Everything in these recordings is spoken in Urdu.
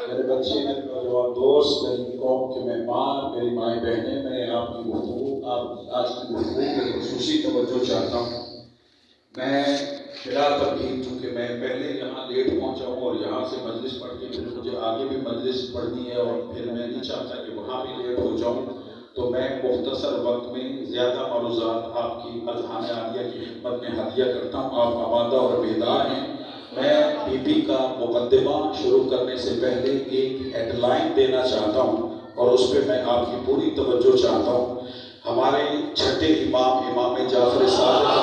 میرے بچے، میرے نوجوان دوست، میری قوم کے مہمان، میری مائیں بہنیں، میں آپ کی گفتگو، آج کی گفتگو میں خصوصی توجہ چاہتا ہوں۔ میں بلا تردید، چونکہ میں پہلے یہاں لیٹ پہنچا ہوں اور یہاں سے مجلس پڑھ کے پھر مجھے آگے بھی مجلس پڑھنی ہے اور پھر میں نہیں چاہتا کہ وہاں بھی لیٹ ہو جاؤں، تو میں مختصر وقت میں زیادہ معروضات آپ کی اذہان عالیہ کی خدمت میں ہدیہ کرتا ہوں۔ آپ آمادہ اور بیدار ہیں؟ میں بی بی کا مقدمہ شروع کرنے سے پہلے ایک ہیڈ لائن دینا چاہتا ہوں اور اس پہ میں آپ کی پوری توجہ چاہتا ہوں۔ ہمارے چھٹے امام جعفر صادق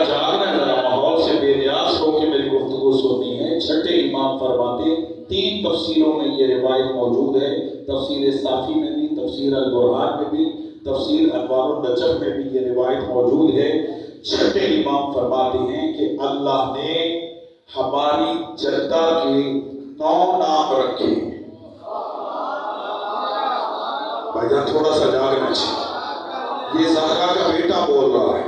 جاگنا ہے، ذرا ماحول سے بے نیاز ہو کے میری گفتگو سننی ہے۔ چھٹے امام فرماتے، 3 تفسیروں میں یہ روایت موجود ہے، تفسیر صافی میں بھی، تفسیر البرہان میں بھی، تفسیر انوار النجم میں بھی یہ روایت موجود ہے۔ چھٹے امام فرماتے ہیں کہ اللہ نے ہماری جدہ کے 9 نام رکھے۔ بھائی جان تھوڑا سا جاگنا چاہیے، یہ زہرا کا بیٹا بول رہا ہے،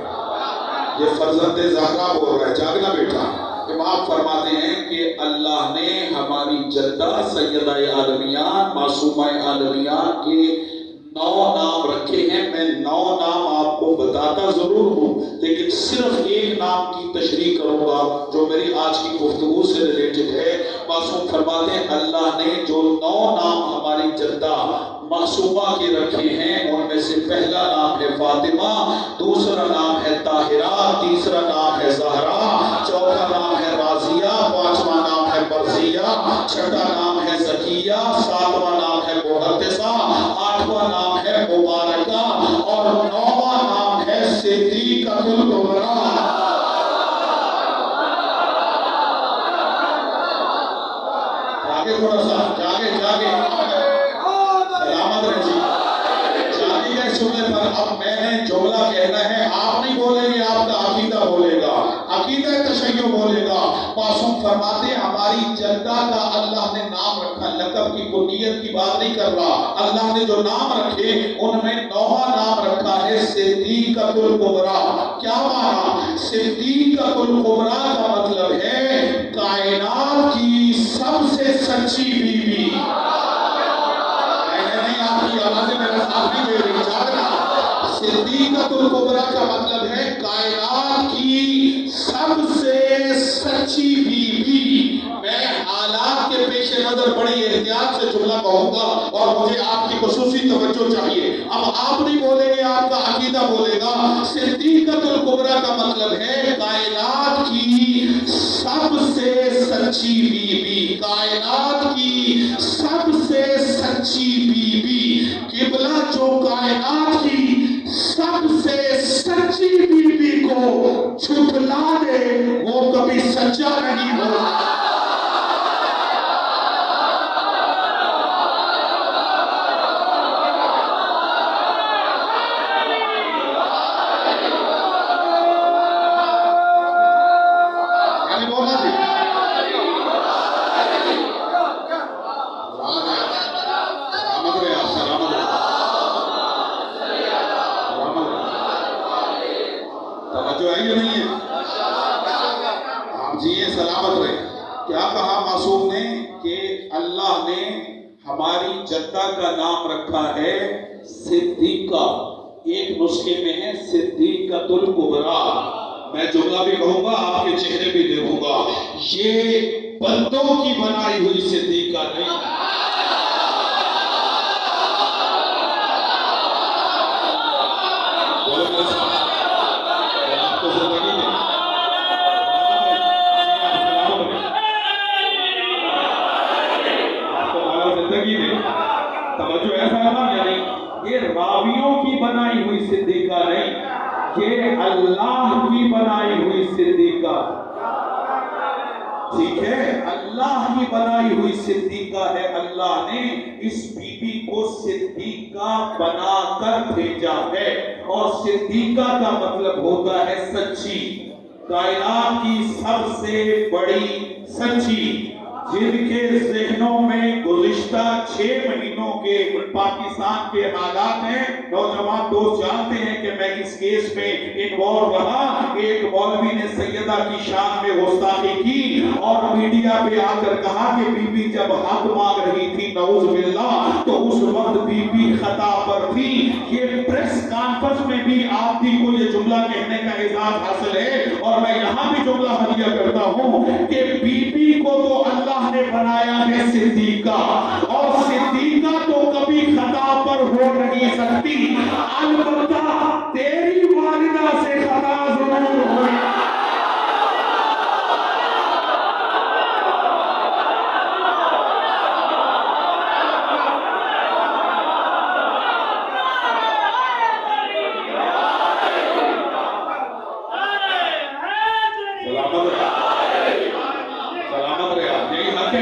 یہ فرزند زہرا بول رہا ہے، جاگنا بیٹا۔ امام فرماتے ہیں کہ اللہ نے ہماری جدہ سیدہ عالمیان معصومہ عالمیان کے 9 نام رکھے ہیں۔ میں 9 نام آپ کو بتاتا ضرور ہوں، لیکن صرف ایک نام کی تشریح کروں گا جو میری آج کی گفتگو سے ریلیٹڈ ہے۔ معصوم فرماتے ہیں اللہ نے جو 9 نام ہماری جدہ معصومہ کے رکھے ہیں، ان میں سے پہلا نام ہے فاطمہ، دوسرا نام ہے طاہرہ، تیسرا نام ہے زہرا، چوتھا نام ہے راضیہ، پانچواں نام ہے مرضیہ، چھٹا نام ہے زکیہ، ساتواں نام ہے محدثہ، آٹھواں نام ہے مبارکہ اور 9واں نام ہے صدیقۃ الکبریٰ۔ جاگے تھوڑا سا، جاگے سلامت رہی، شادی کے سننے پر اب میں نے جملہ کہنا ہے، آپ نہیں بولیں گے، آپ کا عقیدہ بولے گا، عقیدہ تشیع بولے گا۔ معصوم فرماتے ہیں ہماری جدہ کا اللہ نے نام رکھا، لقب کی کنیت کی بات نہیں کر رہا، اللہ نے جو نام رکھے ان میں 9واں نام رکھا ہے صدیقۃ الکبریٰ۔ کیا معنی؟ صدیقۃ الکبریٰ کا مطلب ہے کائنات کی سب سے سچی بیوی۔ آپ کی آوازیں میرا ساتھ نہیں دے رہی، جاگنا۔ صدیقۃ الکبریٰ کا مطلب ہے کائنات کی سب سے سچی بیوی۔ میں حالات کے پیش نظر بڑی احتیاط سے جملہ کہوں گا اور مجھے آپ کی خصوصی سی توجہ چاہیے. اب آپ نہیں بولیں گے، آپ کا عقیدہ بولے گا. صدیقۃ الکبریٰ کا مطلب ہے کائنات کی سب سے سچی بی بی، کائنات کی سب سے سچی بی بی. قبلہ جو کائنات کی سب سے سچی بی بی کو جھٹلا دے وہ کبھی سچا نہیں ہوگا. سلامت رہے. کیا کہا معصوم نے کہ اللہ نے ہماری جدہ کا نام رکھا ہے صدیقہ. ایک نسخے میں ہے صدیقۃ الکبریٰ. میں جملہ بھی کہوں گا، آپ کے چہرے بھی دیکھوں گا. یہ بندوں کی بنائی ہوئی صدیقہ نہیں. توجہ ایسا ہے نا، یعنی یہ راویوں کی بنائی ہوئی صدیقہ نہیں، یہ اللہ کی بنائی ہوئی صدیقہ. ٹھیک ہے، اللہ کی بنائی ہوئی صدیقہ ہے. اللہ نے اس بی بی کو صدیقہ بنا کر بھیجا ہے. اور صدیقہ کا مطلب ہوتا ہے سچی. کائنات کی سب سے بڑی سچی، جن کے ذہنوں میں گزشتہ 6 مہینوں کے پاکستان کے حالات ہیں. نوجوان دوست جانتے ہیں کہ میں اس کیس میں انوالو رہا. ایک مولوی نے سیدہ کی شان میں گستاخی کی اور میڈیا پہ آ کر کہا کہ بی بی جب حق مانگ رہی تھی نعوذ باللہ تو اس وقت بی بی خطا پر تھی. یہ پریس کانفرنس میں بھی آپ ہی کو یہ جملہ کہنے کا اعزاز حاصل ہے. اور میں یہاں بھی جملہ ہدیہ کرتا ہوں کہ بی بی کو تو اللہ نے بنایا ہے صدیقہ، اور صدیقہ تو کبھی خطا پر ہو نہیں سکتی. البتہ تیری والدہ سے خطا ضرور ہوئی.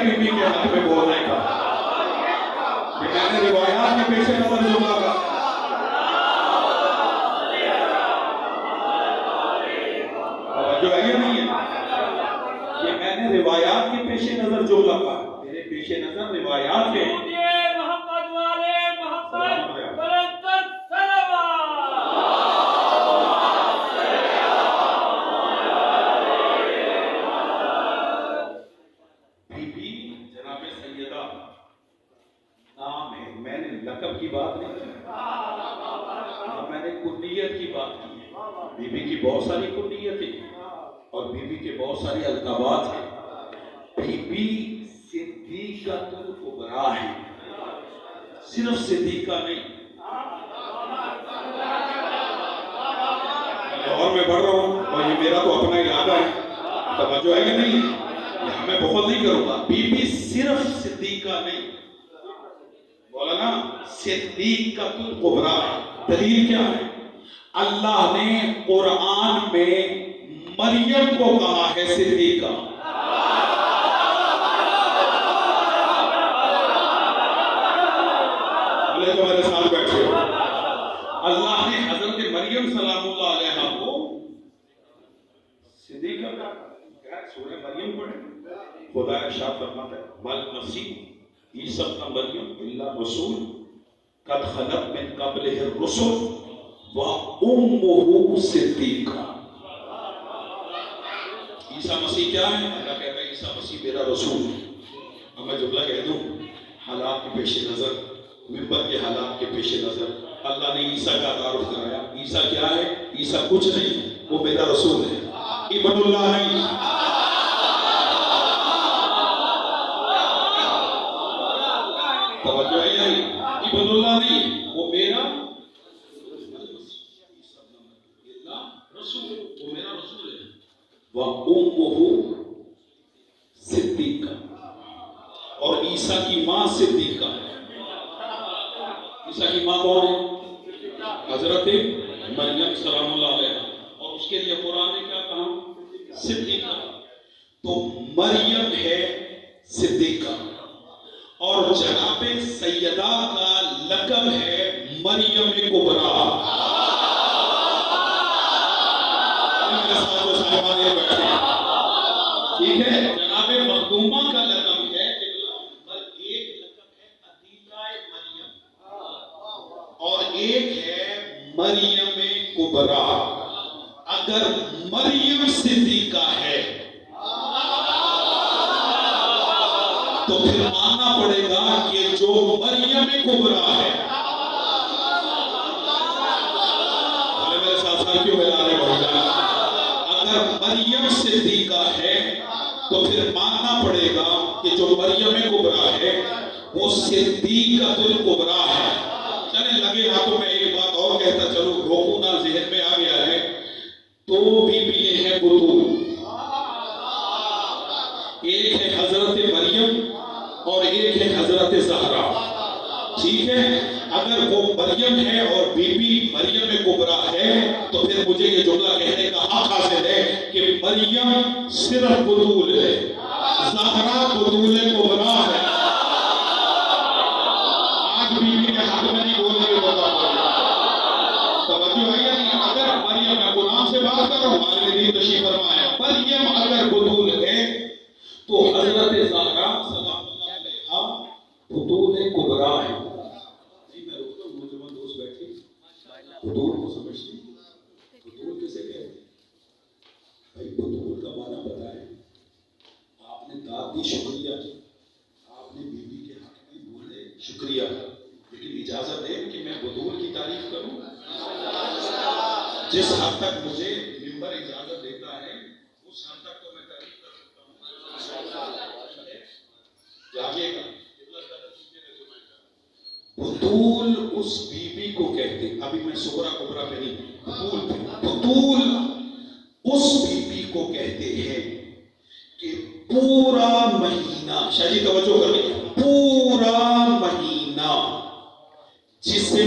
بی بی کے حق میں بولنے کا کہ میں نے روایات کے پیش نظر جملہ کا جو ہے یہ نہیں ہے کہ میں نے روایات کے پیش نظر جملہ کا. میرے پیش نظر روایات کے لقب کی بات نہیں کی، میں نے کنیت کی بات کی. بی بی کی بہت ساری کنیتیں اور بی بی کے بہت سارے القابات ہیں. بی بی صدیقۃ الکبریٰ ہے، صرف صدیقہ نہیں. اور میں بڑھ رہا ہوں اور یہ میرا تو اپنا ارادہ ہے، توجہ ہے کہ نہیں، یہاں میں بہت نہیں کروں گا. بی بی صرف صدیقہ نہیں، بولا نا صدیقۃ الکبریٰ. دلیل کیا ہے؟ اللہ نے قرآن میں مریم کو کہا ہے صدیقہ. بولے تو میرے ساتھ بیٹھے ہو. اللہ نے حضرت مریم سلام اللہ علیہا کو صدیقہ کا سورہ مریم پڑھیں. خدا ارشاد فرماتا ہے مل مسیح عیسیٰ ابن مریم الا رسول قد خلت من قبلہ الرسل وامہ صدیقہ. عیسیٰ مسیح کیا ہے؟ اللہ کہتا ہے عیسیٰ مسیح میرا رسول ہے. اب میں جملہ کہہ دوں، حالات کے پیش نظر، ممبر کے حالات کے پیش نظر اللہ نے عیسیٰ کا تعارف کرایا. عیسیٰ کیا ہے؟ عیسیٰ کچھ نہیں، وہ میرا رسول ہے، ابن اللہ نہیں. توجہ ہے نہیں، ابن اللہ نہیں. رسول، وہ میرا رسول ہے. وَأُمُّهُ صدیقہ، اور عیسیٰ کی ماں صدیقہ ہے. عیسیٰ کی ماں کون ہے؟ حضرت مریم سلام اللہ علیہ. اور اس کے لیے قرآن نے کیا کہا؟ صدیقہ. تو مریم ہے صدیقہ، اور جناب سیدہ کا لقب ہے مریم کبریٰ. میرے ساتھ وہ صاحبان یہ بیٹھے، ٹھیک ہے. جناب مخدومہ کا لقب ہے، ایک لقب ہے عتیقہ مریم، اور ایک ہے مریم کبریٰ. اگر مریم صدیقہ ہے تو پھر ماننا پڑے گا کہ جو مریم کبریٰ ہے، میرے ساتھ ساتھیوں میں لانے پڑے گا، اگر مریم صدیقہ ہے تو پھر ماننا پڑے گا کہ جو مریم کبریٰ ہے وہ صدیقۃ الکبریٰ ہے. چلیں لگے ہاتھوں میں ایک بات اور کہتا چلو، روکو نہ، ذہن میں آ گیا ہے. تو بی بی ہے بطول، ایک ہے حضرت مریم اور ایک ہے حضرت زہرا. ٹھیک ہے، اگر وہ مریم ہے اور بی بی مریم کبریٰ ہے تو پھر مجھے یہ جملہ کہنے کا حق حاصل ہے کہ مریم صرف بطول ہے، زہرا بطول کبریٰ ہے. آج بی بی کے حق میں نہیں بولنے کے بتا توجہ ہے یا نہیں؟ اگر مریم، میں قرآن سے بات کر رہا ہوں، ہمارے لیے تشریف فرمایا، مریم اگر بطول ہے تو حضرت زہرا سلام اللہ علیہا بطول کبریٰ ہے. جی میں روکتا ہوں، نوجوان دوست بیٹھے، بطول کو سمجھتے ہیں؟ بطول کسے کہتے ہیں بھائی؟ بطول کا معنی بتائیں. آپ نے داد دی، شکریہ. آپ نے بی بی کے حق میں بولے شکریہ، لیکن اجازت دیں کہ میں بطول کی تعریف کروں. جس حد تک مجھے ممبر اجازت دیتا ہے اس حد تک تو میں تعریف کر سکتا ہوں. جاگے گا. بطول اس بی بی کو کہتے ہیں، ابھی میں صغریٰ کبریٰ پہ نہیں، بطول پہ. بطول اس بی بی کو کہتے ہیں کہ پورا مہینہ، شاہ جی توجہ کر لیں، پورا مہینہ جسے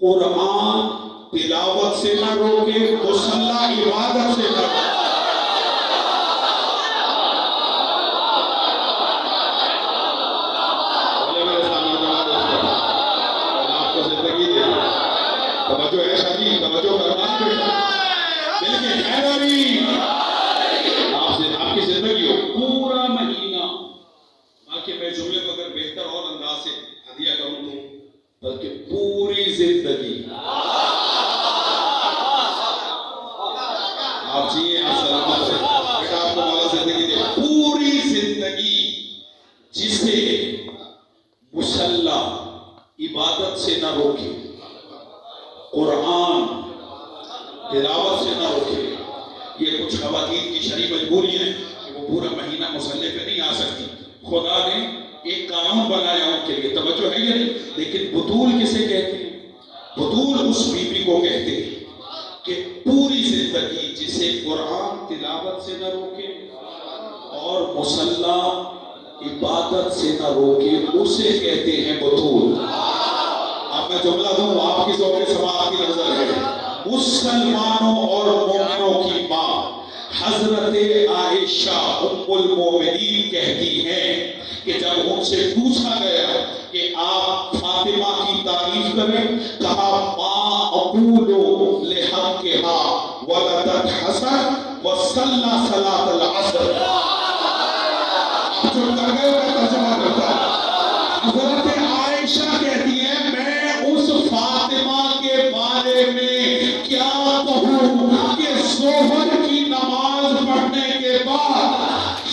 قرآن تلاوت سے نہ روکے، مصلی عبادت سے نہ روکے. آپ کو زندگی دے، توجہ ہے شاہ جی، توجہ کرنا دل کے خیراری، آپ کی زندگی ہو پورا مہینہ. باقی میں جملے کو اگر بہتر اور انداز سے ہدیہ کروں تو بلکہ پوری زندگی آپ جیئے، آپ سلامت ہیں، بیٹا آپ کو مولا زندگی دے. پوری زندگی جسے مصلی عبادت سے نہ روکے، قرآن تلاوت سے نہ روکے. یہ کچھ خواتین کی شرعی مجبوری ہے کہ وہ پورا مہینہ مصلی پہ نہیں آ سکتی. خدا نے ایک قانون بنایا ان کے لیے، توجہ ہے یا نہیں؟ لیکن بطول کسے کہتے ہیں؟ بطول اس بی بی کو کہتے ہیں کہ پوری زندگی جسے قرآن تلاوت سے نہ روکے اور مصلی عبادت سے نہ روکے، اسے کہتے ہیں بطول. اب میں جملہ دوں، آپ کی ذوق سماعت کی نظر ہے. مسلمانوں اور مومنوں کی ماں حضرت عائشہ ام المومنین کہتی ہیں کہ جب ان سے پوچھا گیا کہ آپ فاطمہ کی تعریف کریں، کہا ما اقول لحقھا ولدت حسن وصلی صلاۃ العصر. آپ جو کر گئے میں ترجمہ کرتا ہوں. حضرت عائشہ کہتی ہیں میں اس فاطمہ کے بارے میں کیا کہوں کہ ظہر کی نماز پڑھنے کے بعد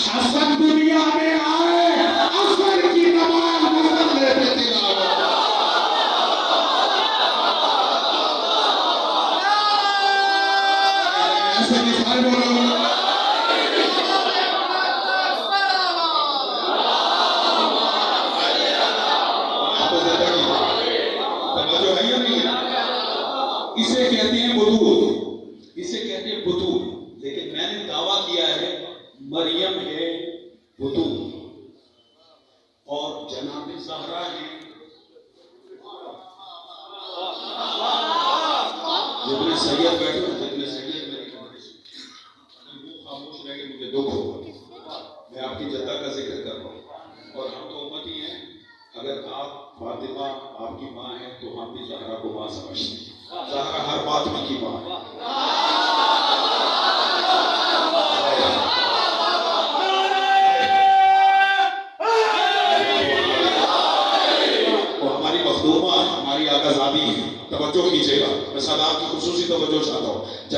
حسن دنیا میں آئے، عصر کی نماز مصلی پہ تلاوت. ایسے مثال بولو. اسے کہتے ہیں بطول.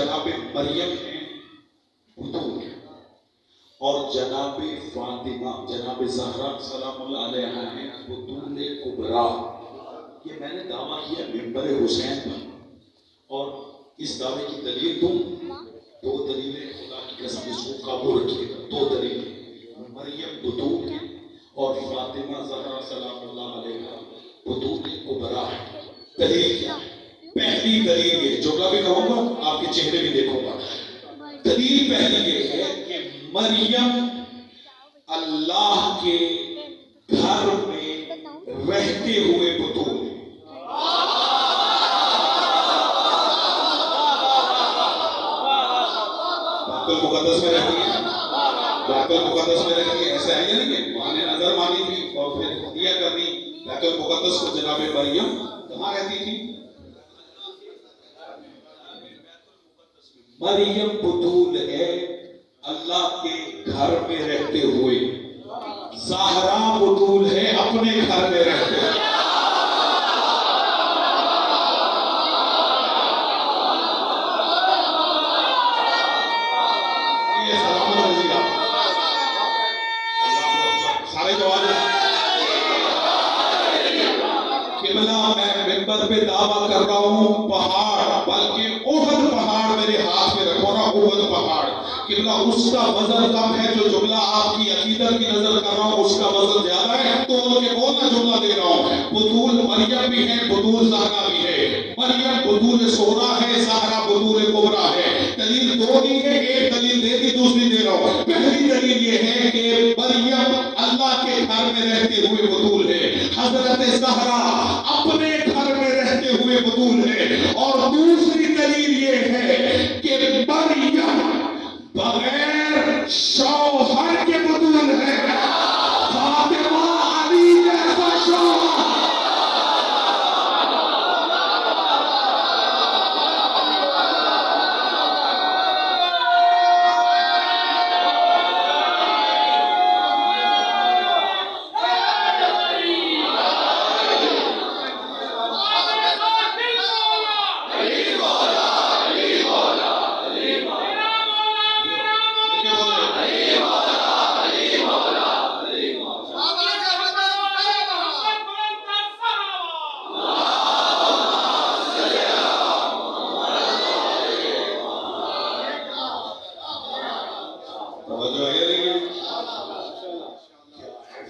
جناب مریم ہیں بطول، اور جناب فاطمہ جناب زہرا سلام اللہ علیہ ہیں بطول کبریٰ. یہ میں نے دعویٰ کیا منبر حسین پر، اور اس دعوے کی دلیل دو دلیلیں خدا کی قسم اس کو قابو رکھیے گا. 2 دلیلیں، مریم بطول کی اور فاطمہ زہرا سلام اللہ علیہ بطول کبریٰ. دلیل کیا ہے؟ پہلی دلیل یہ، جملہ بھی کہوں گا آپ کے چہرے بھی دیکھوں گا. دلیل پہلی یہ ہے کہ مریم اللہ کے گھر میں رہتے ہوئے بطول ہے. بیت المقدس میں رہتی ہے، بیت المقدس میں رہتی ہے. ایسا ہے یا نہیں کہ وہاں نے نظر مانی تھی اور پھر دیا کرنی. بیت المقدس کو جناب مریم کہاں رہتی تھی؟ مریم بطول ہے اللہ کے گھر میں رہتے ہوئے. زہرا بطول ہے اپنے گھر میں رہتے ہوئے. یہ سلامت رضی اللہ سارے جواب قبلہ. میں منبر پہ دعویٰ کر رہا ہوں پہاڑ، بلکہ احد پہاڑ میرے ہاتھ میں رکھو نا، احد پہاڑ. قبلہ اس کا وزن کم ہے، جو جملہ آپ کی عقیدت کی نظر کر رہا ہوں اس کا وزن زیادہ ہے. تو کے بولنا جملہ دے رہا ہوں. بطول مریم بھی ہے، بطول زہرا بھی ہے. مریم بطول صغریٰ ہے، زہرا بطول کبریٰ ہے. دلیل 2 دی ہے، ایک دلیل دے دی، دوسری دے رہا ہوں. پہلی دلیل یہ ہے کہ مریم اللہ کے گھر میں رہتے ہوئے بطول ہے. حضرت زہرا اپنے گھر میں رہتے ہوئے بطول ہے. اور دوسری دلیل یہ ہے کہ مریم بغیر شوہر کے بطول ہے. فاطمہ علی جیسا شوہر.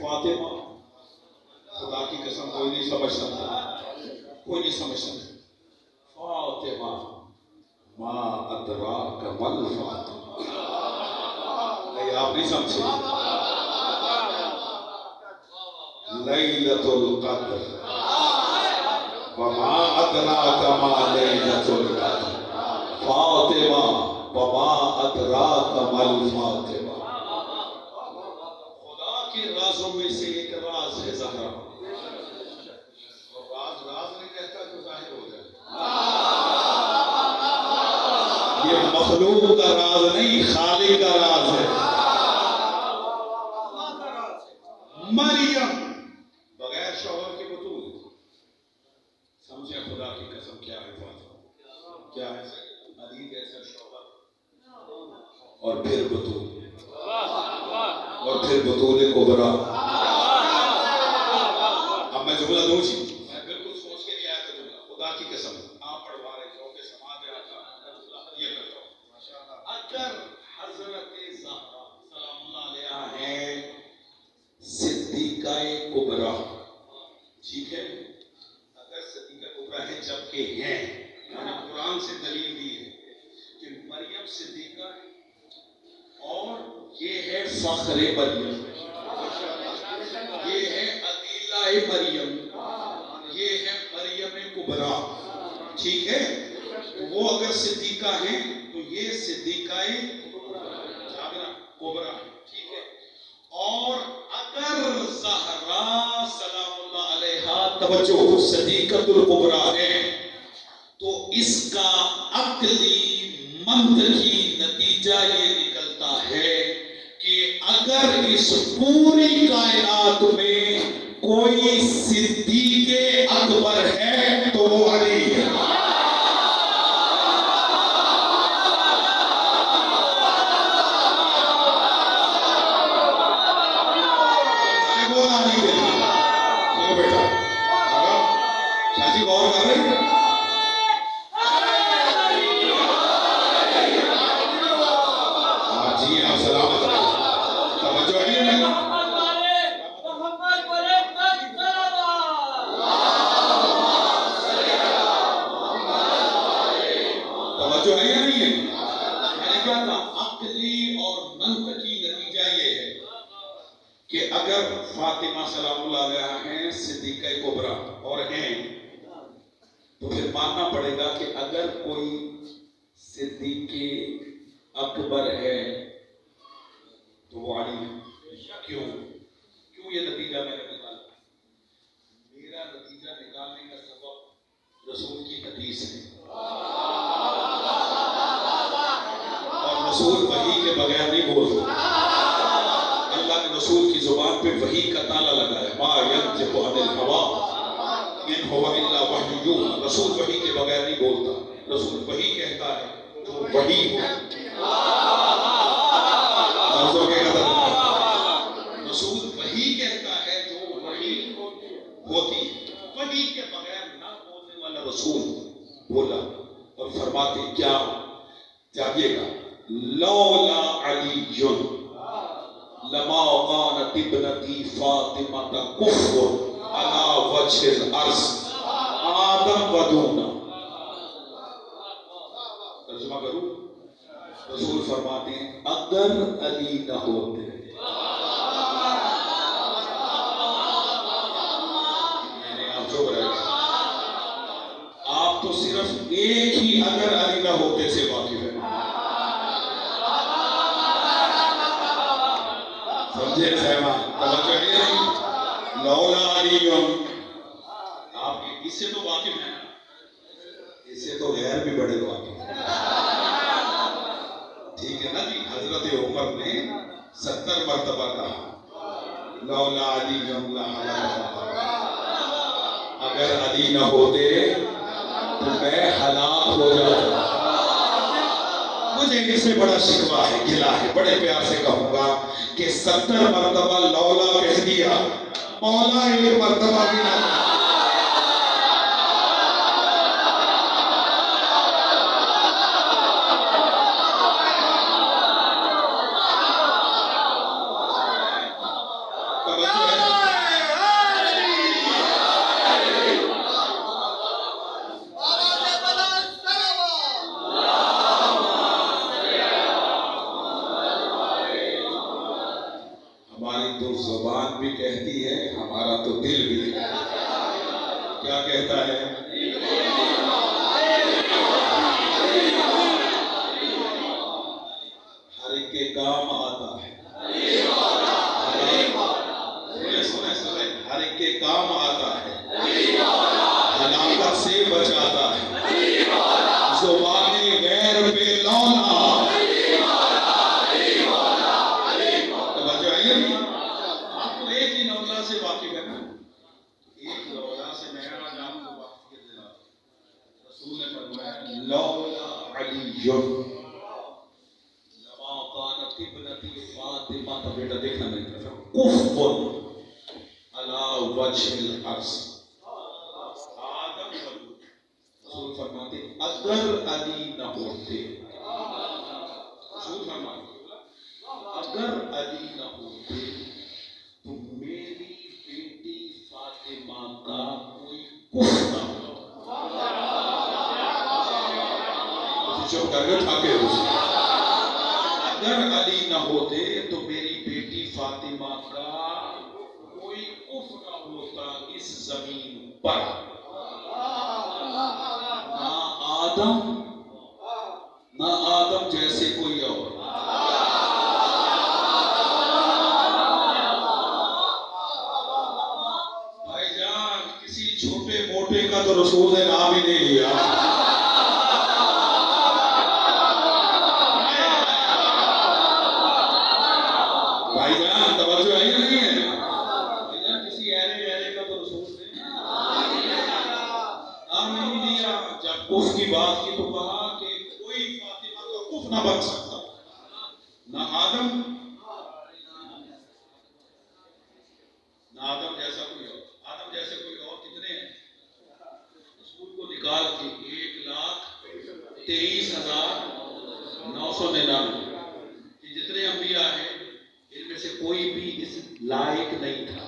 فاطمہ خدا کی قسم کوئی نہیں سمجھ سکتا، کوئی نہیں سمجھ سکتا. فاطمہ ما ادراک مل فاطمہ. نہیں آپ نہیں سمجھے. لیلۃ القدر وما ادراک ما لیلۃ القدر. فاطمہ وما ادراک مل فاطمہ. رازوں میں سے ایک راز ہے زہرا. اور راز نہیں کہتا تو ظاہر ہو جائے. یہ مخلوق کا راز نہیں، خالق کا راز ہے. مریم بغیر شوہر کے بطول. سمجھے خدا کی قسم کیا ہے فاطمہ؟ کیا ہے علی جیسا شوہر اور پھر بطول، اور پھر بطول کبریٰ. اب میں جملہ دوں جی، میں بالکل سوچ کے نہیں آیا تھا جملہ. خدا کی قسم آپ پڑھوا رہے جو کہ سماعت آتا یہ کرتا ہوں. اگر حضرت زہرا سلام اللہ علیہ ہیں صدیقہ کبریٰ، ٹھیک ہے، اگر صدیقہ کبریٰ ہے جبکہ ہیں، میں نے قرآن سے دلیل دی ہے کہ مریم صدیقہ ہے اور یہ ہے فخر مریم، یہ ہے عدیلہ مریم، یہ ہے مریم کبریٰ. ٹھیک ہے، وہ اگر صدیقہ ہیں تو یہ صدیقہ کبریٰ. ٹھیک ہے، اور اگر زہرا سلام اللہ علیہا توجہ صدیقۃ الکبریٰ ہے تو اس کا عقلی منطقی نتیجہ یہ نکلتا ہے کہ اگر اس پوری کائنات میں کوئی صدیق اکبر ہے تو وہ علی ہے. رکھیے آپ سلامت رہیں. توجہ ہے یا نہیں؟ توجہ ہے یا نہیں ہے؟ میں نے کہا تھا عقلی اور منطقی نتیجہ یہ ہے کہ اگر فاطمہ سلام اللہ علیہا ہیں صدیقہ کبریٰ اور ہیں تو پھر ماننا پڑے گا کہ اگر کوئی صدیق اکبر ہے تو وہ علی ہے. کیوں یہ نتیجہ میں نے نکالا؟ میرا نتیجہ نکالنے کا سبب رسول کی حدیث ہے، اور رسول وحی کے بغیر نہیں بولتا. اللہ نے رسول کی زبان پہ وحی کا تالا لگایا، ما ینطق عن الہوی ان هو الا وحی یوحی. رسول وحی کے بغیر نہیں بولتا، رسول وحی کہتا ہے جو وحی ہو. رسول وحی کہتا ہے جو وحی ہوتی ہے. وحی کے بغیر نہ بولنے والا رسول بولا اور فرماتے کیا؟ جاگیے گا، لولا علی لما كانت ابنتي فاطمة كفر على وجه الارض آدم ودونا. ترجمہ کروں؟ رسول فرماتے ہیں اگر علی نہ ہوتے، میں نے آپ چپ رہے، آپ تو صرف ایک ہی اگر علی نہ ہوتے سے واقف ہے. سمجھے سہمان؟ توجہ ہے نہیں؟ لولا علی، آپ اس سے تو واقف ہیں، اس سے تو غیر بھی بڑے واقف ہیں. ٹھیک ہے نا جی؟ حضرت عمر نے 70 مرتبہ کہا لولا علی اگر علی نہ ہوتے تو میں ہلاک ہو جاتا. مجھے اس سے بڑا شکوہ ہے، گلہ ہے، بڑے پیار سے کہوں گا کہ 70 مرتبہ لولا کہہ دیا، مولا ایک مرتبہ بھی نہ. زبان بھی کہتی ہے، ہمارا تو دل بھی کیا کہتا ہے؟ ہر ایک کے کام آتا ہے. سنیں، ہر ایک کے کام آتا ہے، ہلاکت سے بچاتا ہے. زبان غیر پہ لولا. ایک ہی لولا سے واقف ہے نا، ایک لولا سے میں آج آپ کو واقف کر دے رہا. رسول نے فرمایا لولا علی لما كانت ابنتي فاطمہ، بیٹا دیکھنا میری طرف، کفر علی وجہ الارض آدم ودود. رسول فرماتے اگر علی نہ ہوتے، رسول فرماتے اگر علی نہ ہوتے تو میری بیٹی فاطمہ کا کوئی کفر نہ ہوتا. چپ کر کے اٹھا کے اگر علی نہ ہوتے تو میری بیٹی فاطمہ کا کوئی کفر نہ ہوتا اس زمین پر. نہ آدم جیسے کوئی اور. بھائی جان کسی چھوٹے موٹے کا تو رسول نے نام ہی نہیں لیا. بھائی جان توجہ ہے یا نہیں ہے؟ بھائی جان کسی ایرے ایرے کا تو رسول نے نام نہیں لیا. جب کفر کی بات کی تو کہا کہ کوئی فاطمہ کا کفر نہ بن سکتا، نہ آدم جیسا کوئی اور. آدم جیسے کوئی اور کتنے ہیں؟ رسول کو نکال کے 1,23,999 جتنے انبیاء ہیں ان میں سے کوئی بھی اس لائق نہیں تھا.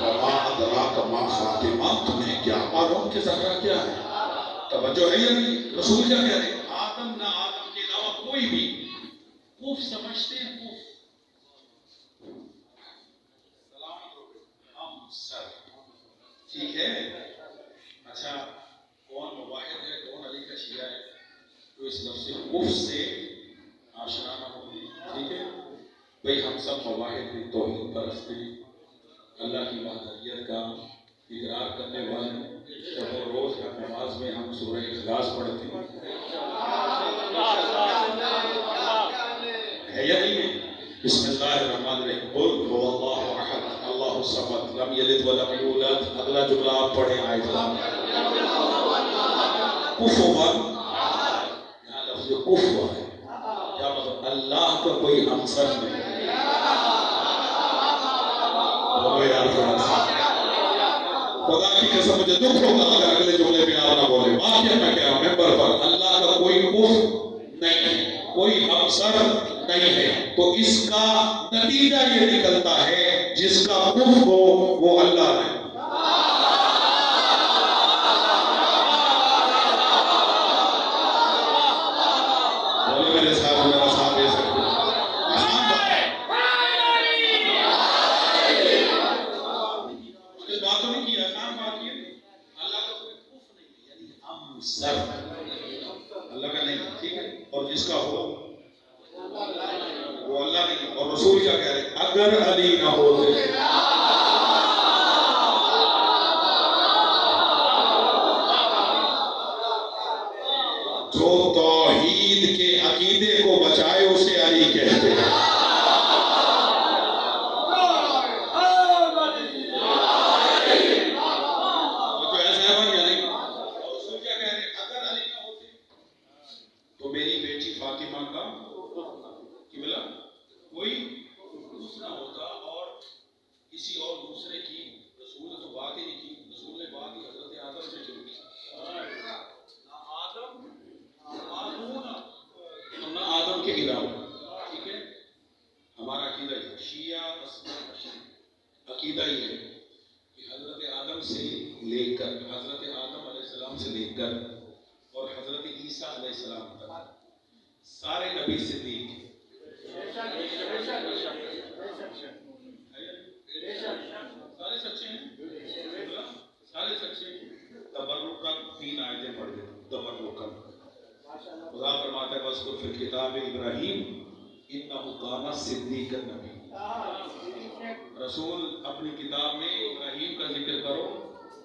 وما ادراک ما فاطمہ، تمہیں کیا معلوم کہ زہرا کیا ہے؟ توجہ ہے یا نہیں؟ رسول کیا کہہ رہے ہیں؟ آدم نہ آدم کے علاوہ کوئی بھی کف سمجھتے ہیں، کف ہم سر، ٹھیک ہے. اچھا کون مواحد ہے، کون علی کا شیعہ ہے تو اس لفظ کف سے آشنا نہ ہو، ٹھیک ہے بھئی. ہم سب مواحد ہیں، توحید پرست ہیں، اللہ کی وحدانیت کا اقرار کرنے والے. جب وہ روز ہر نماز میں ہم سورہ اخلاص پڑھتے ہیں ہے یا نہیں ہے؟ بسم اللہ الرحمن الرحیم، قل هو اللہ احد اللہ الصمد لم یلد ولم یولد. اگلا جملہ آپ پڑھیں آیت کفوا، یہاں لفظ کفوا ہے، کیا مطلب؟ اللہ کا کوئی ہمسر نہیں. خدا کی قسم مجھے دکھ ہوگا اگر اگلے جملے پہ آپ نہ بولے. واقعہ میں کہہ رہا ہوں ممبر پر، اللہ کا کوئی کف نہیں ہے، کوئی ہمسر نہیں ہے. تو اس کا نتیجہ یہ نکلتا ہے جس کا کف ہو وہ اللہ ہے. بولے میرے ساتھ، میرا ساتھ دے سکتے ہیں. سر اللہ کا نہیں، ٹھیک ہے، اور جس کا ہو وہ اللہ نہیں. اور رسول کیا کہہ رہے ہیں؟ اگر علی نہ ہوتے، جو توحید کے عقیدے کو بچائے اسے علی کہتے ہیں. عقیدہ یہ ہے کہ حضرت آدم سے لے کر، حضرت آدم علیہ السلام سے لے کر اور حضرت عیسیٰ علیہ السلام تک سارے نبی صدیق ہیں. سارے سچے ہیں، سارے سچے ہیں. تبرکاً 3 آیتیں پڑھ دیتے ہیں. تبرکاً خدا فرماتا ہے وَاذْكُرْ فِي الْكِتَابِ إِبْرَاهِيمَ إِنَّهُ كَانَ صِدِّيقًا نَبِيًّا. رسول اپنی کتاب میں ابراہیم کا ذکر کرو،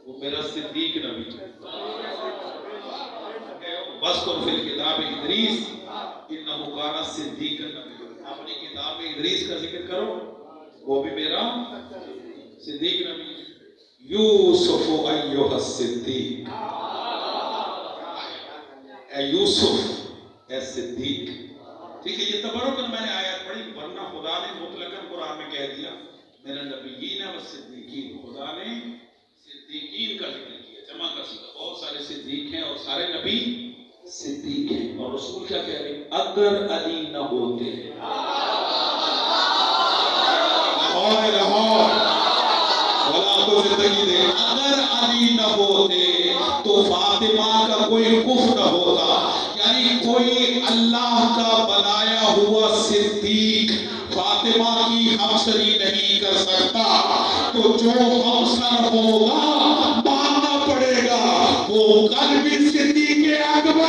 وہ میرا صدیق نبی ہے. وَاذْكُرْ فِي الْكِتَابِ إِدْرِيسَ إِنَّهُ كَانَ صِدِّيقًا نَبِيًّا. اپنی کتاب میں ادریس کا ذکر کرو، وہ بھی میرا صدیق نبی ہے. یوسف ایھا الصدیق، اے یوسف اے صدیق. ٹھیک ہے، یہ تبرکاً میں نے آیت پڑھی، ورنہ خدا نے مطلقاً قرآن میں کہہ دیا میرا نبیین و صدیقین. خدا نے صدیقین کا ذکر کیا، جمع کا صیغہ. بہت سارے صدیق ہیں اور سارے نبی صدیق ہیں. اور رسول کیا کہہ رہے ہیں؟ اگر علی نہ ہوتے، زندگی دے، اگر علی نہ ہوتے تو فاطمہ کا کوئی کفر نہ ہوتا. یعنی کوئی اللہ کا بنایا ہوا صدیق فاطمہ کی ہمسری نہیں کر سکتا. تو جو ہمسر ہوگا ماننا پڑے گا وہ قلبی صدیق اکبر